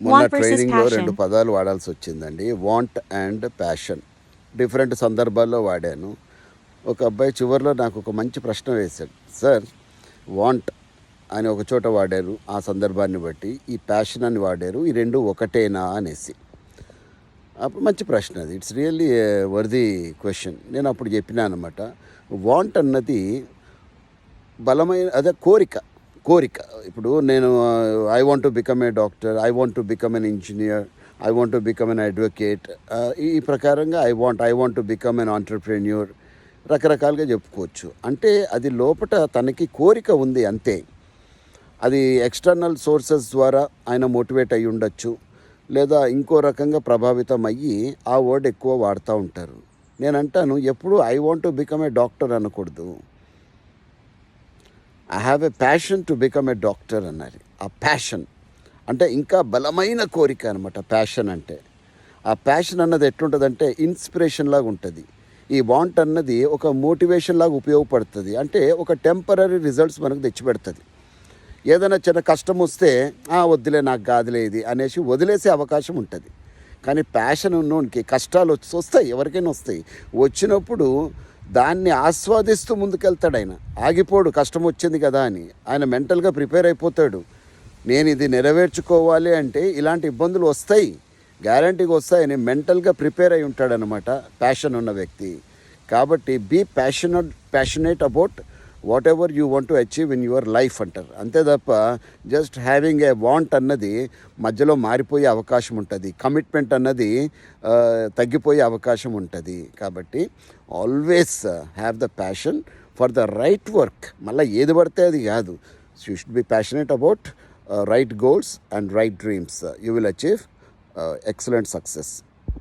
మొన్న Want versus ట్రైనింగ్లో 2 passion. పదాలు వాడాల్సి వచ్చిందండి. Want and passion. డిఫరెంట్ సందర్భాల్లో వాడాను. ఒక అబ్బాయి చివరిలో నాకు ఒక మంచి ప్రశ్న వేశాడు. సార్, వాంట్ అని ఒక చోట వాడారు ఆ సందర్భాన్ని బట్టి, ఈ ప్యాషన్ అని వాడారు, ఈ 2 ఒకటేనా అనేసి. అప్పుడు మంచి ప్రశ్న అది. It's really worthy question. నేను అప్పుడు చెప్పినాను అనమాట. వాంట్ అన్నది బలమైన అదే కోరిక. ఇప్పుడు నేను I want to become a doctor, I want to become an engineer, I want to become an advocate, ఈ ప్రకారంగా I want to become an entrepreneur, రకరకాలుగా చెప్పుకోవచ్చు. అంటే అది లోపట తనకి కోరిక ఉంది అంతే. అది ఎక్స్టర్నల్ సోర్సెస్ ద్వారా ఆయన మోటివేట్ అయ్యి ఉండొచ్చు, లేదా ఇంకో రకంగా ప్రభావితం అయ్యి ఆ వర్డ్ ఎక్కువ వాడుతూ ఉంటారు. నేను అంటాను, ఎప్పుడు I want to become a doctor అనకూడదు. I have a passion to become a doctor అన్నారు. ఆ ప్యాషన్ అంటే ఇంకా బలమైన కోరిక అనమాట. ప్యాషన్ అంటే ఆ ప్యాషన్ అన్నది ఎట్లుంటుందంటే ఇన్స్పిరేషన్ లాగా ఉంటుంది. ఈ వాంట్ అన్నది ఒక మోటివేషన్ లాగా ఉపయోగపడుతుంది. అంటే ఒక టెంపరీ రిజల్ట్స్ మనకు తెచ్చిపెడుతుంది. ఏదైనా చిన్న కష్టం వస్తే వద్దులే, నాకు కాదులే ఇది అనేసి వదిలేసే అవకాశం ఉంటుంది. కానీ ప్యాషన్ ఉన్నోనికి కష్టాలు వస్తాయి, ఎవరికైనా వస్తాయి. వచ్చినప్పుడు దాన్ని ఆస్వాదిస్తూ ముందుకెళ్తాడు ఆయన. ఆగిపోడు కష్టం వచ్చింది కదా అని. ఆయన మెంటల్గా ప్రిపేర్ అయిపోతాడు. నేను ఇది నెరవేర్చుకోవాలి అంటే ఇలాంటి ఇబ్బందులు వస్తాయి, గ్యారంటీగా వస్తాయని మెంటల్గా ప్రిపేర్ అయి ఉంటాడనమాట ప్యాషన్ ఉన్న వ్యక్తి. కాబట్టి be passionate about whatever you want to achieve in your life అంటారు. అంతే తప్ప జస్ట్ హ్యావింగ్ ఏ వాంట్ అన్నది మధ్యలో మారిపోయే అవకాశం ఉంటుంది. కమిట్మెంట్ అన్నది తగ్గిపోయే అవకాశం ఉంటుంది. కాబట్టి always have the passion for the right work. మళ్ళీ ఏది పడితే అది కాదు. You should be passionate about right goals and right dreams. You will achieve excellent success.